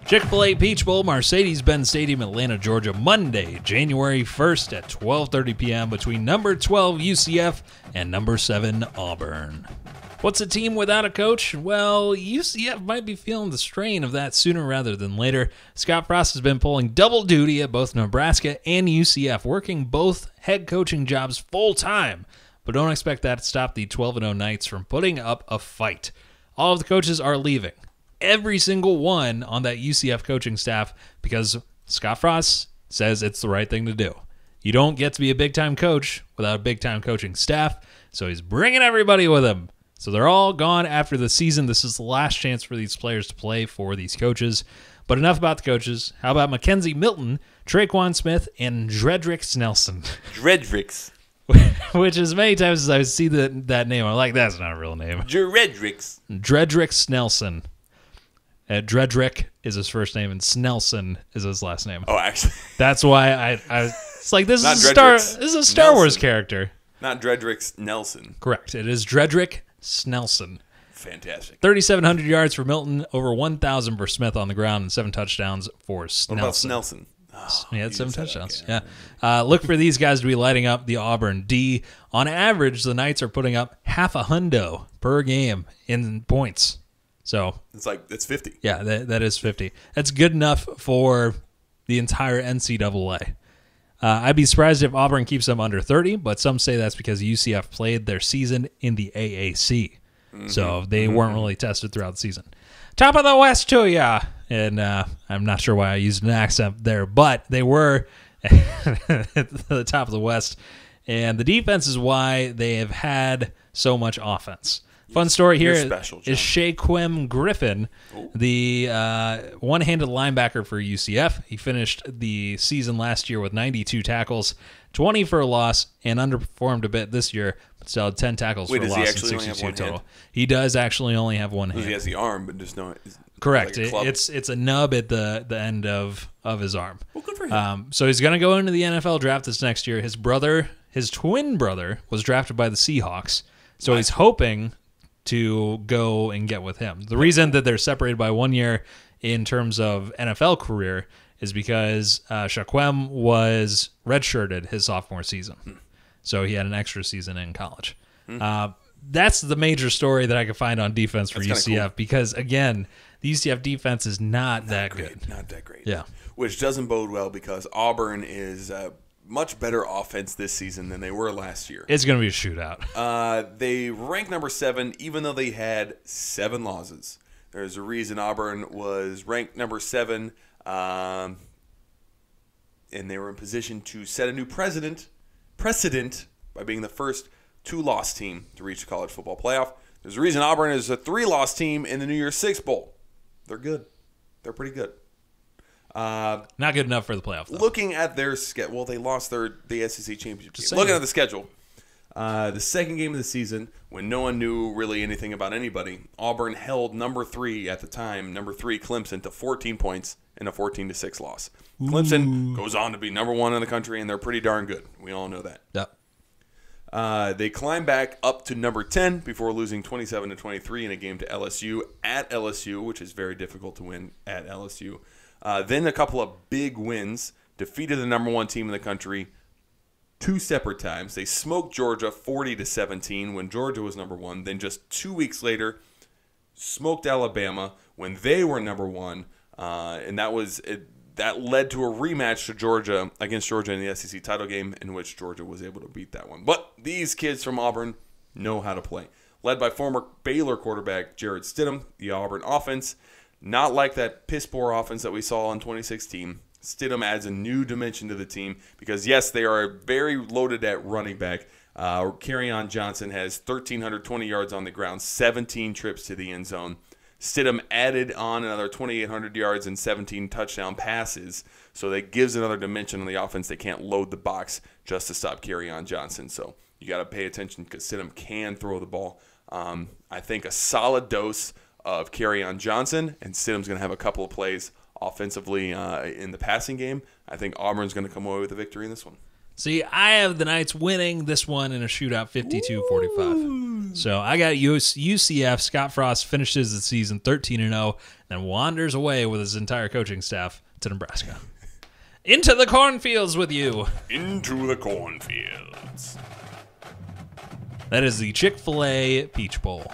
Chick-fil-A Peach Bowl, Mercedes-Benz Stadium, Atlanta, Georgia, Monday, January 1st at 12:30 p.m. between number 12 UCF and number 7 Auburn. What's a team without a coach? Well, UCF might be feeling the strain of that sooner rather than later. Scott Frost has been pulling double duty at both Nebraska and UCF, working both head coaching jobs full-time. But don't expect that to stop the 12-0 Knights from putting up a fight. All of the coaches are leaving. Every single one on that UCF coaching staff, because Scott Frost says it's the right thing to do. You don't get to be a big-time coach without a big-time coaching staff, so he's bringing everybody with him. So they're all gone after the season. This is the last chance for these players to play for these coaches. But enough about the coaches. How about Mackenzie Milton, Traquan Smith, and Dredrick Nelson? Dredricks. Which is many times as I see that name, I'm like, that's not a real name. Dredricks. Dredrick Snelson. Dredrick is his first name, and Snelson is his last name. Oh, actually. That's why I it's like, this Not is a Star Wars character. Not Dredricks Nelson. Correct. It is Dredrick Snelson. Fantastic. 3,700 yards for Milton, over 1,000 for Smith on the ground, and 7 touchdowns for Snelson. What about Snelson? He had 7 touchdowns. Okay. Yeah. Look for these guys to be lighting up the Auburn D. On average, the Knights are putting up half a hundo per game in points. So it's 50. Yeah, that is 50. That's good enough for the entire NCAA. I'd be surprised if Auburn keeps them under 30, but some say that's because UCF played their season in the AAC. So they weren't really tested throughout the season. Top of the West to ya. And I'm not sure why I used an accent there, but they were at the top of the West. And the defense is why they have had so much offense. Fun story here is Shaquem Griffin, the one-handed linebacker for UCF. He finished the season last year with 92 tackles, 20 for a loss, and underperformed a bit this year, but still had 10 tackles for a loss and 62 total. Hand? He does actually only have one hand. He has the arm, but just no. Correct. Like it's a nub at the end of his arm. Well, good for him. So he's going to go into the NFL draft this next year. His twin brother, was drafted by the Seahawks, so he's hoping to go and get with him. The reason that they're separated by 1 year in terms of NFL career is because Shaquem was redshirted his sophomore season. So he had an extra season in college. That's the major story that I could find on defense for UCF cool. Because, again, the UCF defense is not that good. Not that great. Yeah. Which doesn't bode well because Auburn is much better offense this season than they were last year. It's going to be a shootout. They rank number 7 even though they had 7 losses. There's a reason Auburn was ranked number 7, and they were in position to set a new precedent by being the first 2-loss team to reach the college football playoff. There's a reason Auburn is a 3-loss team in the New Year's Six Bowl. They're good. They're pretty good. Not good enough for the playoff, though. Looking at their schedule, well, they lost the SEC championship game. Looking at the schedule, the second game of the season, when no one knew really anything about anybody, Auburn held number 3 at the time, number 3 Clemson, to 14 points in a 14-6 loss. Clemson goes on to be number 1 in the country, and they're pretty darn good. We all know that. Yep. They climbed back up to number 10 before losing 27-23 in a game to LSU at LSU, which is very difficult to win at LSU. Then a couple of big wins, defeated the number 1 team in the country 2 separate times. They smoked Georgia 40-17 when Georgia was number 1. Then just 2 weeks later, smoked Alabama when they were number 1. And that led to a rematch against Georgia in the SEC title game, in which Georgia was able to beat that one. But these kids from Auburn know how to play. Led by former Baylor quarterback Jarrett Stidham, the Auburn offense, not like that piss-poor offense that we saw in 2016. Stidham adds a new dimension to the team because, yes, they are very loaded at running back. Kerryon Johnson has 1,320 yards on the ground, 17 trips to the end zone. Stidham added on another 2,800 yards and 17 touchdown passes, so that gives another dimension on the offense. They can't load the box just to stop Kerryon Johnson. So you got to pay attention because Stidham can throw the ball. I think a solid dose of Kerryon Johnson, and Stidham's going to have a couple of plays offensively in the passing game. I think Auburn's going to come away with a victory in this one. See, I have the Knights winning this one in a shootout 52-45. So I got UCF. Scott Frost finishes the season 13-0 and wanders away with his entire coaching staff to Nebraska. Into the cornfields with you. Into the cornfields. That is the Chick-fil-A Peach Bowl.